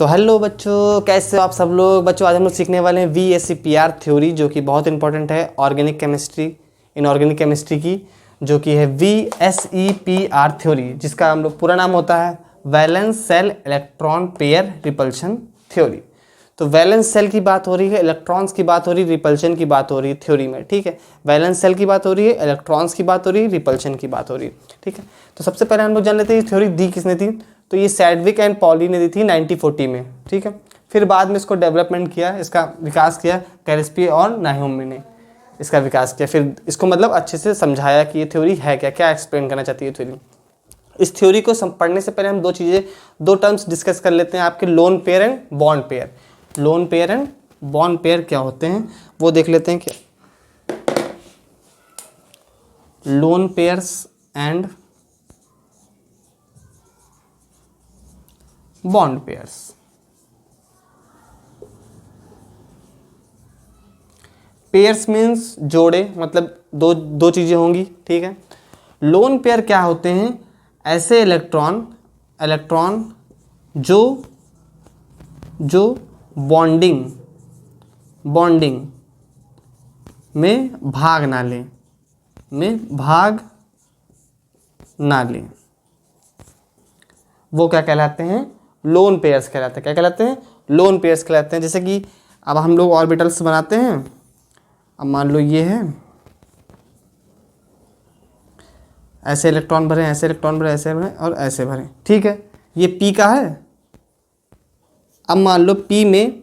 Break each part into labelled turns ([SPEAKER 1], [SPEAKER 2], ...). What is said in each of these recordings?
[SPEAKER 1] तो हेलो बच्चों, कैसे हो आप सब लोग। बच्चों आज हम लोग सीखने वाले हैं VSEPR थ्योरी, जो कि बहुत इंपॉर्टेंट है ऑर्गेनिक केमिस्ट्री, इनऑर्गेनिक केमिस्ट्री की, जो कि है VSEPR थ्योरी, जिसका हम लोग पूरा नाम होता है valence shell electron pair repulsion theory. तो वैलेंस सेल की बात हो रही है, इलेक्ट्रॉन्स की बात हो रही है, रिपल्शन की बात हो रही है थ्योरी में, ठीक है। वैलेंस सेल की बात हो रही है, इलेक्ट्रॉन्स की बात हो रही है, रिपल्शन की बात हो रही है, ठीक है। तो सबसे पहले हम लोग जान लेते हैं ये थ्योरी दी किसने थी। तो ये सैडविक एंड पॉली ने दी थी 1940 में, ठीक है। फिर बाद में इसको डेवलपमेंट किया, इसका विकास किया कैल्सपी और नाहोमी ने इसका विकास किया। फिर इसको मतलब अच्छे से समझाया कि ये थ्योरी है क्या, क्या एक्सप्लेन करना चाहती है थ्योरी। इस थ्योरी को पढ़ने से पहले हम दो टर्म्स डिस्कस कर लेते हैं, आपके lone pair and bond pair. Lone pair and bond pair क्या होते हैं वो देख लेते हैं। क्या lone pairs and bond pairs. Pairs means जोड़े, मतलब दो चीजें होंगी, ठीक है। लोन पेयर क्या होते हैं, ऐसे इलेक्ट्रॉन जो बॉन्डिंग में भाग ना ले, वो क्या कहलाते हैं, लोन पेयर्स कहलाते हैं। क्या कहलाते हैं, लोन पेयर्स कहलाते हैं। जैसे कि अब हम लोग ऑर्बिटल्स बनाते हैं। अब मान लो ये है, ऐसे इलेक्ट्रॉन भरे, ऐसे इलेक्ट्रॉन भरे, ऐसे भरे और ऐसे भरे, ठीक है। ये P का है। अब मान लो P में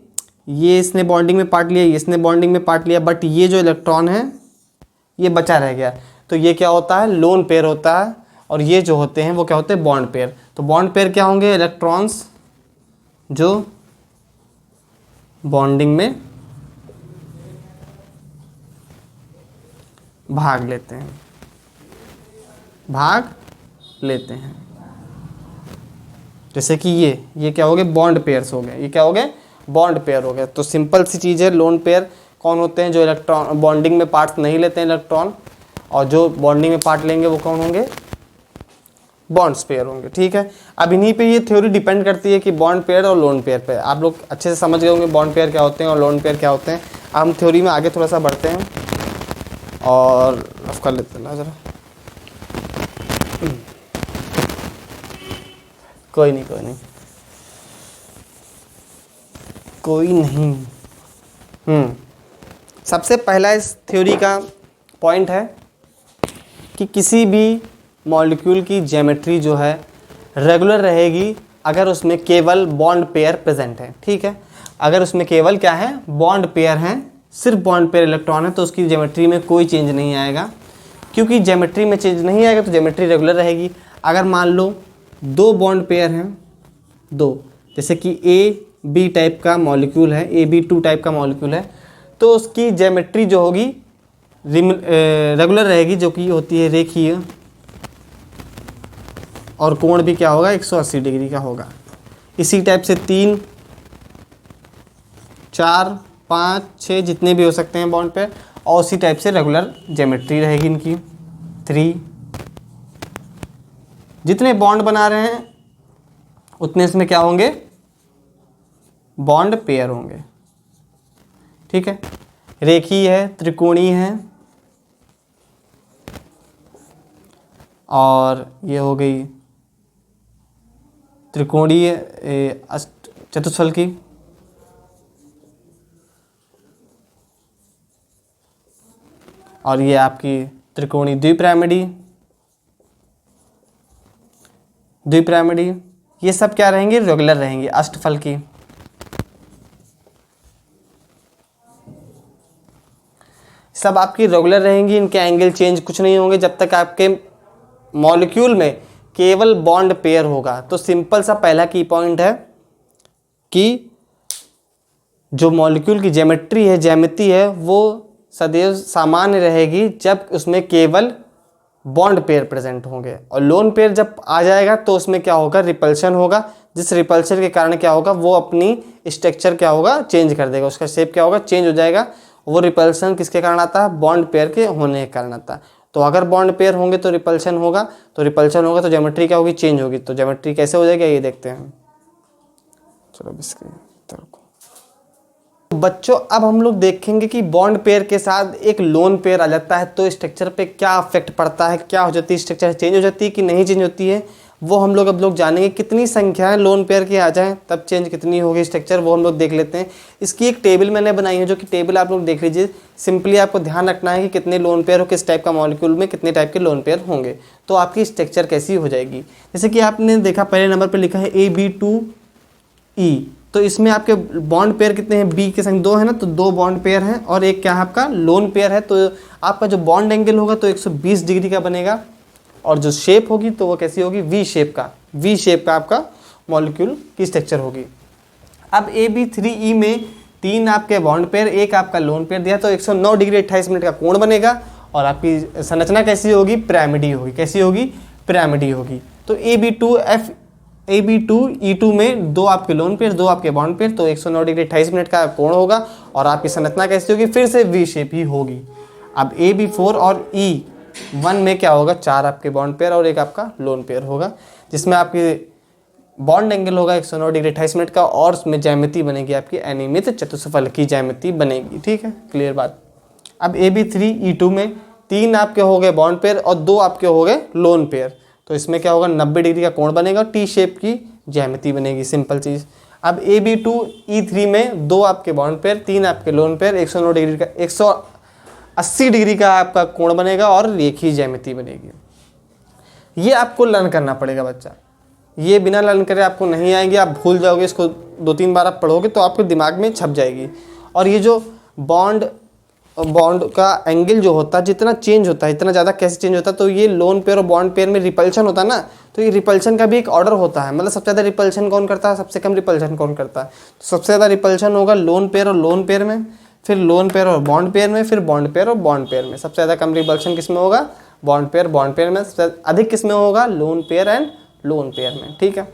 [SPEAKER 1] ये इसने बॉन्डिंग में पार्ट लिया, ये इसने बॉन्डिंग में पार्ट लिया, बट ये जो इलेक्ट्रॉन है ये बचा रह गया। तो ये क्या होता है, लोन पेयर होता है। और ये जो होते हैं वो क्या होते हैं, बॉन्ड पेयर। तो बॉन्ड पेयर क्या होंगे, इलेक्ट्रॉन्स जो बॉन्डिंग में भाग लेते हैं। जैसे कि ये क्या हो गए, बॉन्ड पेयर्स हो गए। ये क्या हो गए, बॉन्ड पेयर हो गए। तो सिंपल सी चीज़ है, लोन पेयर कौन होते हैं, जो इलेक्ट्रॉन बॉन्डिंग में पार्ट्स नहीं लेते हैं इलेक्ट्रॉन, और जो बॉन्डिंग में पार्ट लेंगे वो कौन होंगे, बॉन्ड्स पेयर होंगे, ठीक है। अब इन्हीं पे ये थ्योरी डिपेंड करती है कि बॉन्ड पेयर और लोन पेयर पे। आप लोग अच्छे से समझ गए होंगे बॉन्ड पेयर क्या होते हैं और लोन पेयर क्या होते हैं। हम थ्योरी में आगे थोड़ा सा बढ़ते हैं और रफ कर लेते हैं ना ज़रा। कोई नहीं। सबसे पहला इस थ्योरी का पॉइंट है कि किसी भी मॉलिक्यूल की ज्योमेट्री जो है रेगुलर रहेगी अगर उसमें केवल बॉन्ड पेयर प्रेजेंट है, ठीक है। अगर उसमें केवल क्या है, बॉन्ड पेयर हैं, सिर्फ बॉन्ड पेयर इलेक्ट्रॉन है, तो उसकी ज्योमेट्री में कोई चेंज नहीं आएगा। क्योंकि ज्योमेट्री में चेंज नहीं आएगा तो ज्योमेट्री रेगुलर रहेगी। अगर मान लो दो बॉन्ड पेयर हैं, दो, जैसे कि AB टाइप का मॉलिक्यूल है, AB2 टाइप का मॉलिक्यूल है, तो उसकी ज्योमेट्री जो होगी रेगुलर रहेगी, जो कि होती है रेखीय, और कोण भी क्या होगा, 180 डिग्री का होगा। इसी टाइप से 3, 4, 5, 6 जितने भी हो सकते हैं बॉन्ड पे, और उसी टाइप से रेगुलर ज्योमेट्री रहेगी इनकी। 3 जितने बॉन्ड बना रहे हैं उतने इसमें क्या होंगे, बॉन्ड पेयर होंगे, ठीक है। रेखीय है, त्रिकोणीय है, और ये हो गई त्रिकोणीय चतुष्फल की, और ये आपकी त्रिकोणीय द्विपिरामिडी। ये सब क्या रहेंगी, रेगुलर रहेंगी। अष्टफल की, सब आपकी रेगुलर रहेंगी, इनके एंगल चेंज कुछ नहीं होंगे जब तक आपके मॉलिक्यूल में केवल बॉन्ड पेयर होगा। तो सिंपल सा पहला की पॉइंट है कि जो मॉलिक्यूल की ज्यामिति है वो सदैव सामान्य रहेगी जब उसमें केवल बॉन्ड पेयर प्रेजेंट होंगे। और लोन पेयर जब आ जाएगा तो उसमें क्या होगा, रिपल्शन होगा, जिस रिपल्शन के कारण क्या होगा, वो अपनी स्ट्रक्चर क्या होगा, चेंज कर देगा, उसका शेप क्या होगा, चेंज हो जाएगा। वो रिपल्शन किसके कारण आता है, बॉन्ड पेयर के होने के कारण आता है। तो अगर बॉन्ड पेयर होंगे तो रिपल्शन होगा, तो ज्योमेट्री क्या होगी, चेंज होगी। तो ज्योमेट्री कैसे हो जाएगी ये देखते हैं। चलो इसके बच्चों अब हम लोग देखेंगे कि बॉन्ड पेयर के साथ एक लोन पेयर आ जाता है तो स्ट्रक्चर पे क्या इफेक्ट पड़ता है, क्या हो जाती है, स्ट्रक्चर चेंज हो जाती है कि नहीं चेंज होती है, वो हम लोग अब लोग जानेंगे। कितनी संख्याएं लोन पेयर की आ जाएं तब चेंज कितनी होगी स्ट्रक्चर, वो हम लोग देख लेते हैं। इसकी एक टेबल मैंने बनाई है, जो कि टेबल आप लोग देख लीजिए। सिंपली आपको ध्यान रखना है कि कितने लोन पेयर हो, किस टाइप का मॉलिक्यूल में कितने टाइप के लोन पेयर होंगे, तो आपकी स्ट्रक्चर कैसी हो जाएगी। जैसे कि आपने देखा पहले नंबर पर लिखा है AB2E, तो इसमें आपके बॉन्ड पेयर कितने हैं, बी के संग 2 है ना, तो 2 बॉन्ड पेयर हैं और एक क्या है आपका लोन पेयर है। तो आपका जो बॉन्ड एंगल होगा तो 120 डिग्री का बनेगा और जो शेप होगी तो वो कैसी होगी, वी शेप का आपका मॉलिक्यूल की स्ट्रक्चर होगी। अब AB3E में 3 आपके बॉन्ड पेयर, एक आपका लोन पेयर दिया तो 109 डिग्री 28 मिनट का कोण बनेगा और आपकी संरचना कैसी होगी, पिरामिडी होगी। कैसी होगी, पिरामिडी होगी। तो AB2E2 में 2 आपके लोन पेयर, 2 आपके बॉन्ड पेयर, तो 109 डिग्री 28 मिनट का कोण होगा और आपकी संरचना कैसी होगी, फिर से वी शेप ही होगी। अब AB4 और E1 में क्या होगा, 4 आपके बॉन्ड पेयर और एक आपका लोन पेयर होगा, जिसमें आपकी बॉन्ड एंगल होगा 109 डिग्री 28 मिनट का और उसमें ज्यामिति बनेगी आपकी अनियमित चतुष्फलक की ज्यामिति बनेगी। ठीक है, क्लियर बात। अब AB3E2 में 3 आपके हो गए बॉन्ड पेयर और 2 आपके हो गए लोन पेयर, तो इसमें क्या होगा, 90 डिग्री का कोण बनेगा, टी शेप की ज्यामिति बनेगी, सिंपल चीज़। अब AB2E3 में 2 आपके बॉन्ड पेयर, 3 आपके लोन पेयर, 109 डिग्री का 180 डिग्री का आपका कोण बनेगा और रेखीय ज्यामिति बनेगी। ये आपको लर्न करना पड़ेगा बच्चा, ये बिना लर्न करे आपको नहीं आएंगे, आप भूल जाओगे। इसको 2-3 बार आप पढ़ोगे तो आपके दिमाग में छप जाएगी। और ये जो बॉन्ड का एंगल जो होता है जितना चेंज होता है, इतना ज़्यादा कैसे चेंज होता है, तो ये लोन पेयर और बॉन्ड पेयर में रिपल्शन होता है ना, तो ये रिपल्शन का भी एक ऑर्डर होता है। मतलब सबसे ज़्यादा रिपल्शन कौन करता है, सबसे कम रिपल्शन कौन करता है। तो सबसे ज़्यादा रिपल्शन होगा लोन पेयर और लोन पेयर में, फिर लोन पेयर और बॉन्ड पेयर में, फिर बॉन्ड पेयर और बॉन्ड पेयर में। सबसे ज़्यादा कम रिपल्शन किस में होगा, बॉन्ड पेयर में। सबसे अधिक किस में होगा, lone pair and lone pair में। ठीक है,